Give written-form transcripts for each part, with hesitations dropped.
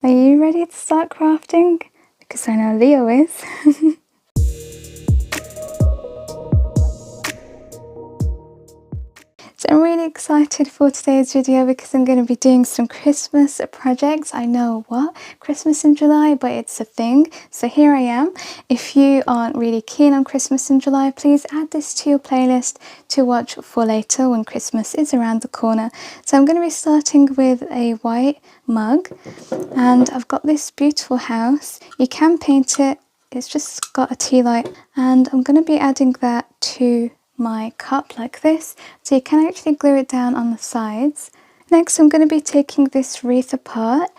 Are you ready to start crafting? Because I know Leo is. So I'm really excited for today's video because I'm going to be doing some Christmas projects. I know what? Christmas in July, but it's a thing. So here I am. If you aren't really keen on Christmas in July, please add this to your playlist to watch for later when Christmas is around the corner. So I'm going to be starting with a white mug, and I've got this beautiful house. You can paint it. It's just got a tea light, and I'm going to be adding that to my cup like this, so you can actually glue it down on the sides. Next I'm going to be taking this wreath apart,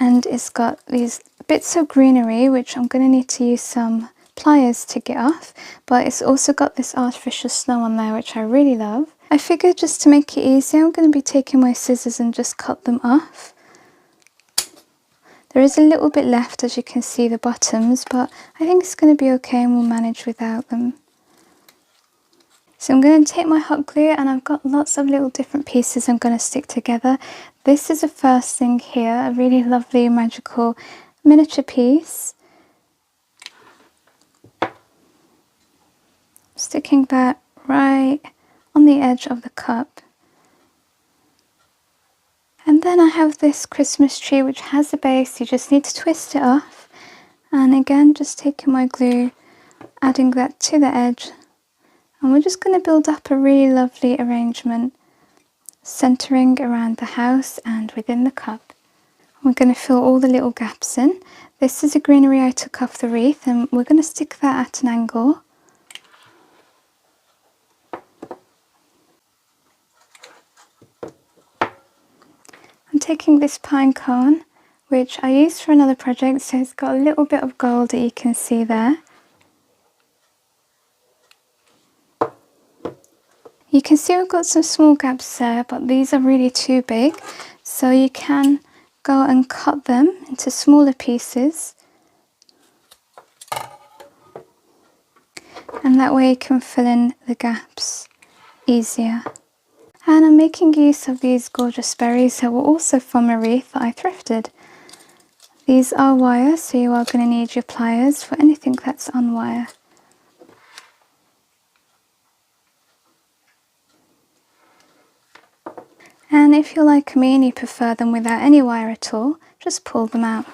and it's got these bits of greenery which I'm going to need to use some pliers to get off, but it's also got this artificial snow on there which I really love. I figured just to make it easy I'm going to be taking my scissors and just cut them off. There is a little bit left, as you can see, the bottoms, but I think it's going to be okay and we'll manage without them. So I'm going to take my hot glue, and I've got lots of little different pieces I'm going to stick together. This is the first thing here, a really lovely magical miniature piece. Sticking that right on the edge of the cup. And then I have this Christmas tree which has a base, you just need to twist it off. And again, just taking my glue, adding that to the edge. And we're just going to build up a really lovely arrangement, centering around the house and within the cup. We're going to fill all the little gaps in. This is a greenery I took off the wreath, and we're going to stick that at an angle. I'm taking this pine cone, which I used for another project, so it's got a little bit of gold that you can see there. You can see we've got some small gaps there, but these are really too big, so you can go and cut them into smaller pieces, and that way you can fill in the gaps easier. And I'm making use of these gorgeous berries that were also from a wreath that I thrifted. These are wire, so you are going to need your pliers for anything that's on wire. And if you're like me and you prefer them without any wire at all, just pull them out.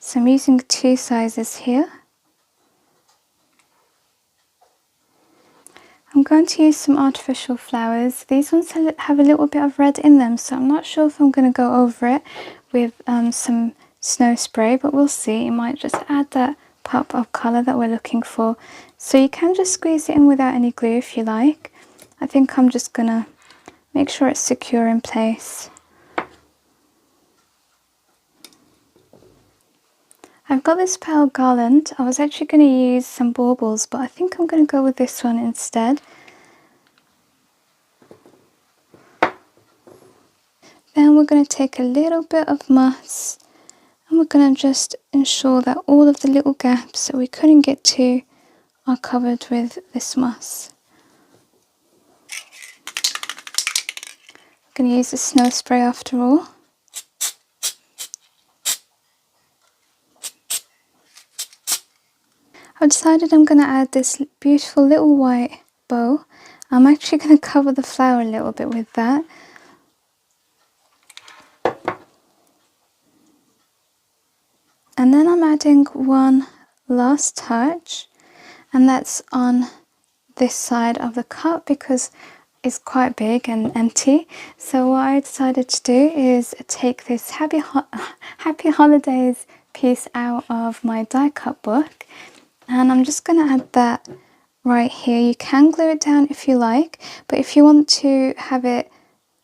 So I'm using two sizes here. I'm going to use some artificial flowers. These ones have a little bit of red in them, so I'm not sure if I'm going to go over it with some snow spray, but we'll see. It might just add that pop of colour that we're looking for. So you can just squeeze it in without any glue if you like. I think I'm just going to make sure it's secure in place. I've got this pearl garland. I was actually going to use some baubles, but I think I'm going to go with this one instead. Then we're going to take a little bit of moss, and we're going to just ensure that all of the little gaps that we couldn't get to are covered with this moss. I'm going to use the snow spray after all. I've decided I'm going to add this beautiful little white bow. I'm actually going to cover the flower a little bit with that. And then I'm adding one last touch, and that's on this side of the cup because it's quite big and empty. So what I decided to do is take this Happy Holidays piece out of my die cut book, and I'm just going to add that right here. You can glue it down if you like, but if you want to have it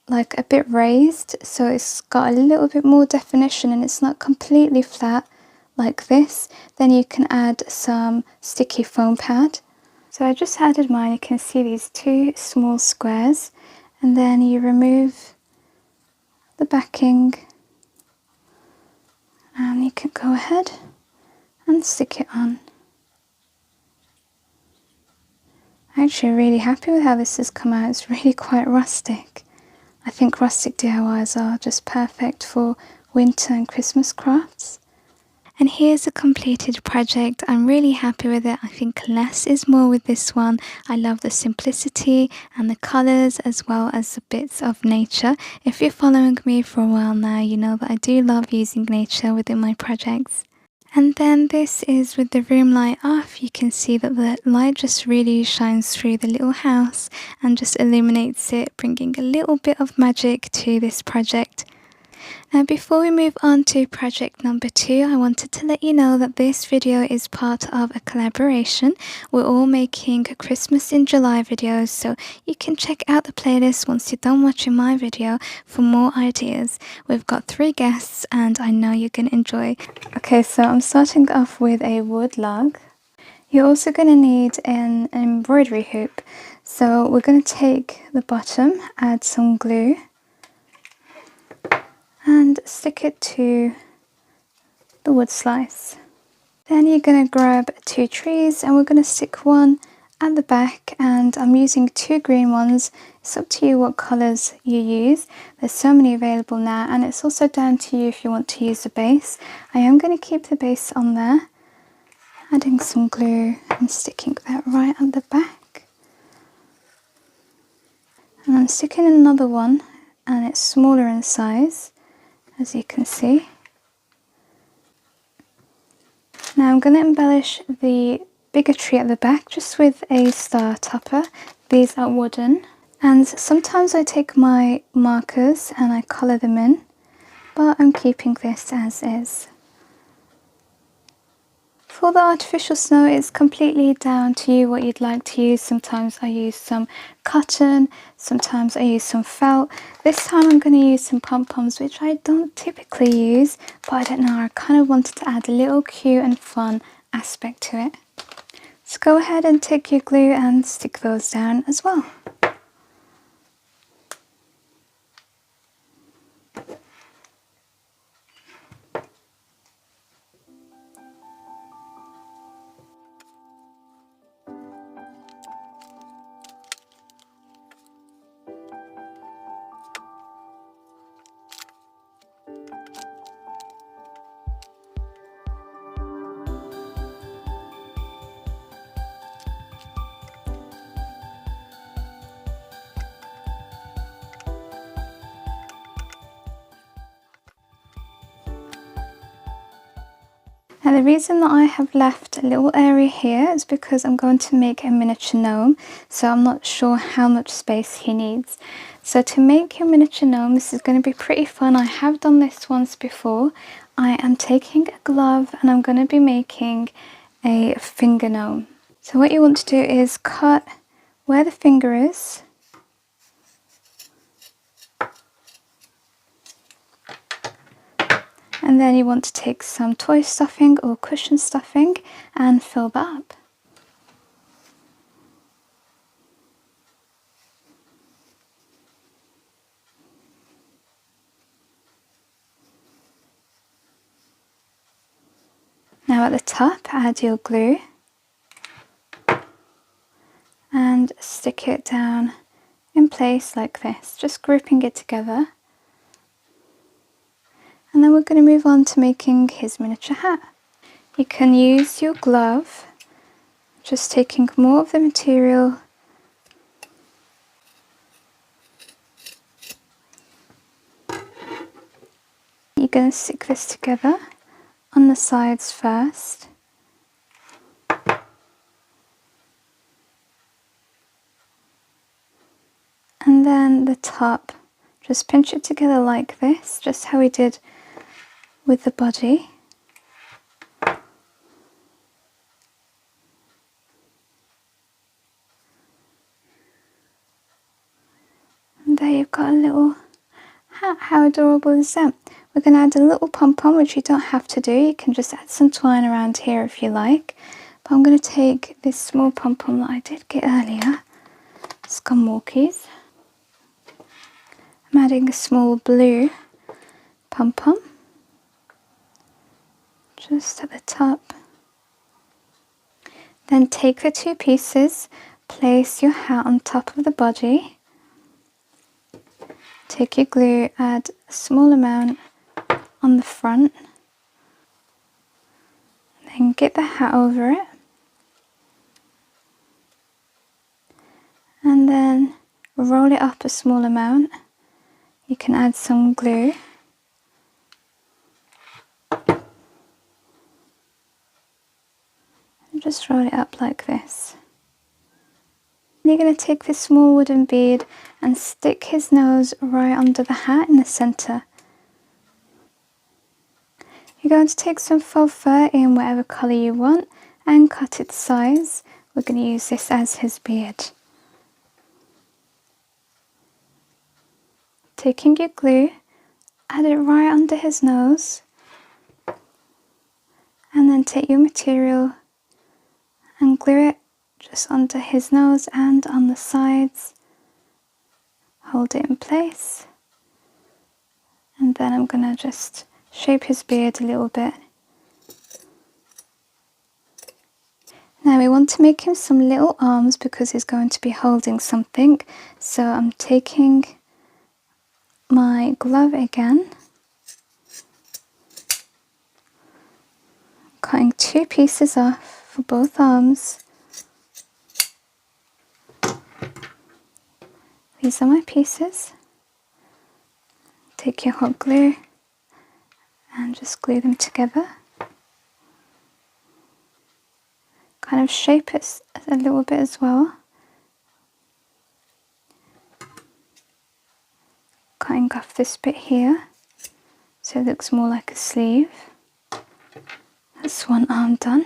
like a bit raised so it's got a little bit more definition and it's not completely flat like this, then you can add some sticky foam pad. So I just added mine. You can see these two small squares, and then you remove the backing and you can go ahead and stick it on. I'm actually really happy with how this has come out. It's really quite rustic. I think rustic DIYs are just perfect for winter and Christmas crafts. And here's a completed project. I'm really happy with it. I think less is more with this one. I love the simplicity and the colours as well as the bits of nature. If you're following me for a while now, you know that I do love using nature within my projects. And then this is with the room light off. You can see that the light just really shines through the little house and just illuminates it, bringing a little bit of magic to this project. Now before we move on to project number 2, I wanted to let you know that this video is part of a collaboration. We're all making Christmas in July videos, so you can check out the playlist once you're done watching my video for more ideas. We've got 3 guests and I know you're going to enjoy. Okay, so I'm starting off with a wood log. You're also going to need an embroidery hoop. So we're going to take the bottom, add some glue, and stick it to the wood slice. Then you're going to grab 2 trees and we're going to stick one at the back, and I'm using 2 green ones. It's up to you what colours you use. There's so many available now, and it's also down to you if you want to use the base. I am going to keep the base on there, adding some glue and sticking that right at the back. And I'm sticking another one, and it's smaller in size, as you can see. Now I'm going to embellish the bigger tree at the back just with a star topper. These are wooden, and sometimes I take my markers and I colour them in, but I'm keeping this as is. For the artificial snow, it's completely down to you what you'd like to use. Sometimes I use some cotton, sometimes I use some felt. This time I'm going to use some pom-poms, which I don't typically use, but I don't know, I kind of wanted to add a little cute and fun aspect to it. So go ahead and take your glue and stick those down as well. Now the reason that I have left a little area here is because I'm going to make a miniature gnome, so I'm not sure how much space he needs. So to make your miniature gnome, this is going to be pretty fun. I have done this once before. I am taking a glove and I'm going to be making a finger gnome. So what you want to do is cut where the finger is. And then you want to take some toy stuffing or cushion stuffing and fill that up. Now at the top, add your glue and stick it down in place like this, just grouping it together. And then we're going to move on to making his miniature hat. You can use your glove, just taking more of the material you're going to stick this together on the sides first. And then the top, just pinch it together like this, just how we did with the body. And there you've got a little hat. How adorable is that? We're going to add a little pom-pom, which you don't have to do. You can just add some twine around here if you like. But I'm going to take this small pom-pom that I did get earlier, Scum Walkies. I'm adding a small blue pom-pom just at the top. Then take the 2 pieces, place your hat on top of the body. Take your glue, add a small amount on the front, then get the hat over it, and then roll it up a small amount. You can add some glue. And just roll it up like this. And you're going to take this small wooden bead and stick his nose right under the hat in the centre. You're going to take some faux fur in whatever colour you want and cut its size. We're going to use this as his beard. Taking your glue, add it right under his nose, and then take your material and glue it just under his nose and on the sides. Hold it in place, and then I'm going to just shape his beard a little bit. Now we want to make him some little arms because he's going to be holding something. So I'm taking my glove again, cutting 2 pieces off for both arms. These are my pieces. Take your hot glue and just glue them together. Kind of shape it a little bit as well. Cutting off this bit here so it looks more like a sleeve. That's one arm done.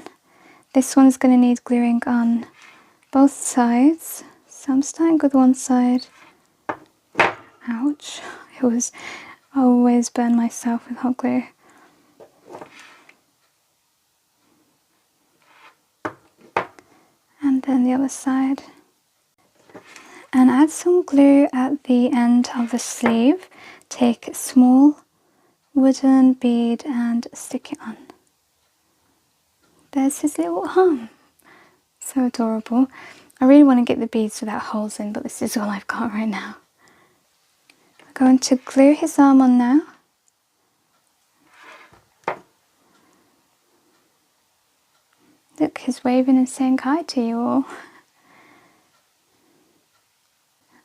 This one's going to need gluing on both sides. So I'm starting with one side. Ouch. I always burn myself with hot glue. And then the other side. And add some glue at the end of the sleeve. Take a small wooden bead and stick it on. There's his little arm. So adorable. I really want to get the beads without holes in, but this is all I've got right now. I'm going to glue his arm on now. Look, he's waving and saying hi to you all.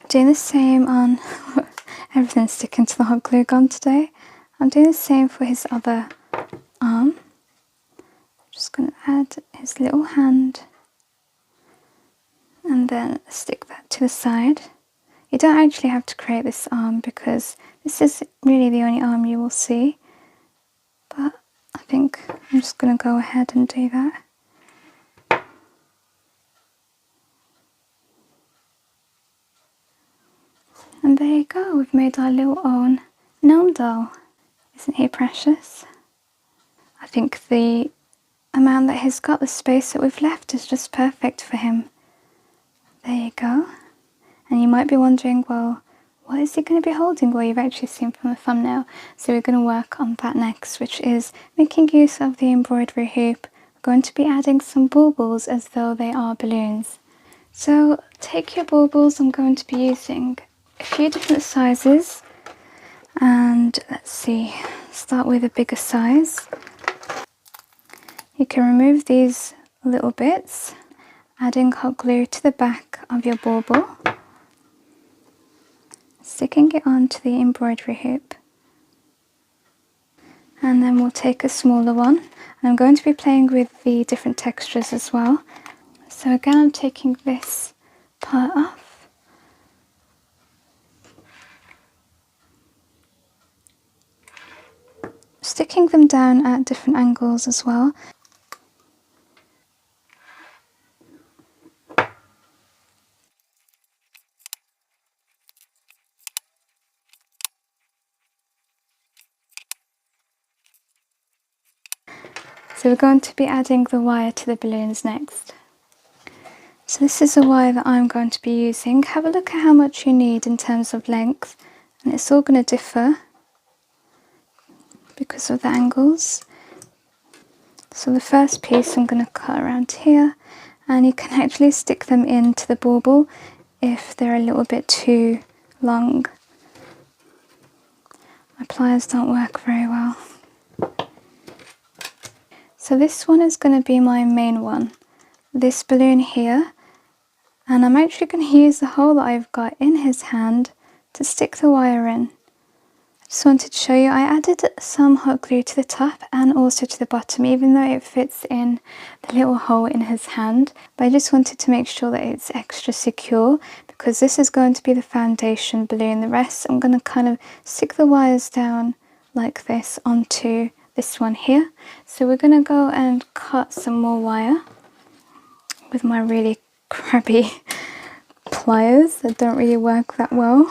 Doing the same on everything's sticking to the hot glue gun today. I'm doing the same for his other arm. Just going to add his little hand and then stick that to the side. You don't actually have to create this arm because this is really the only arm you will see, but I think I'm just going to go ahead and do that. And there you go, we've made our little own gnome doll. Isn't he precious? I think the amount that he's got, the space that we've left, is just perfect for him. There you go. And you might be wondering, well, what is he going to be holding? Well, you've actually seen from the thumbnail. So we're going to work on that next, which is making use of the embroidery hoop. We're going to be adding some baubles as though they are balloons. So take your baubles. I'm going to be using a few different sizes. And let's see, start with a bigger size. You can remove these little bits, adding hot glue to the back of your bauble, sticking it onto the embroidery hoop. And then we'll take a smaller one, and I'm going to be playing with the different textures as well. So again, I'm taking this part off. Sticking them down at different angles as well. So we're going to be adding the wire to the balloons next. So this is the wire that I'm going to be using. Have a look at how much you need in terms of length, and it's all going to differ because of the angles. So the first piece I'm going to cut around here, and you can actually stick them into the bauble if they're a little bit too long. My pliers don't work very well. So this one is going to be my main one, this balloon here, and I'm actually going to use the hole that I've got in his hand to stick the wire in. I just wanted to show you, I added some hot glue to the top and also to the bottom, even though it fits in the little hole in his hand. But I just wanted to make sure that it's extra secure, because this is going to be the foundation balloon. The rest, I'm going to kind of stick the wires down like this onto this one here. So we're going to go and cut some more wire with my really crappy pliers that don't really work that well.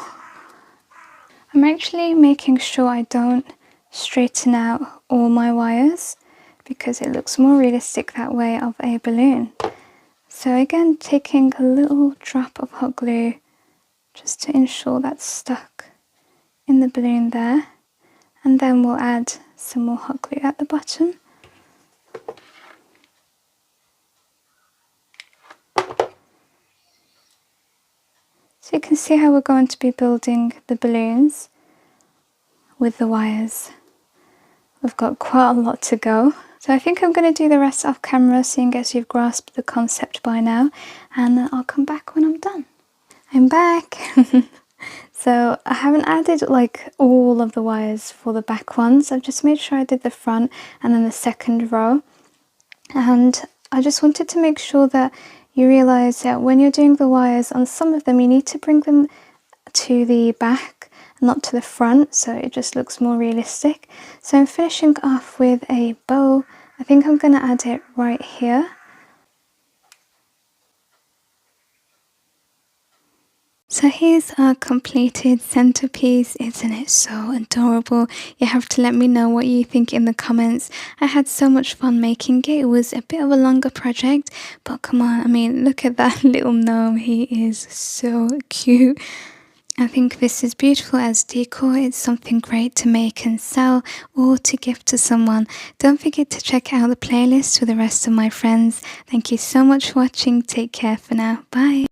I'm actually making sure I don't straighten out all my wires, because it looks more realistic that way of a balloon. So again, taking a little drop of hot glue just to ensure that's stuck in the balloon there, and then we'll add some more hot glue at the bottom. So you can see how we're going to be building the balloons with the wires. We've got quite a lot to go. So I think I'm going to do the rest off camera, seeing as you've grasped the concept by now, and I'll come back when I'm done. I'm back! So I haven't added like all of the wires for the back ones. I've just made sure I did the front and then the second row. And I just wanted to make sure that you realise that when you're doing the wires on some of them, you need to bring them to the back, not to the front, so it just looks more realistic. So I'm finishing off with a bow. I think I'm going to add it right here. So here's our completed centerpiece. Isn't it so adorable? You have to let me know what you think in the comments. I had so much fun making it. It was a bit of a longer project, but come on, I mean, look at that little gnome. He is so cute. I think this is beautiful as decor. It's something great to make and sell or to gift to someone. Don't forget to check out the playlist with the rest of my friends. Thank you so much for watching. Take care for now. Bye.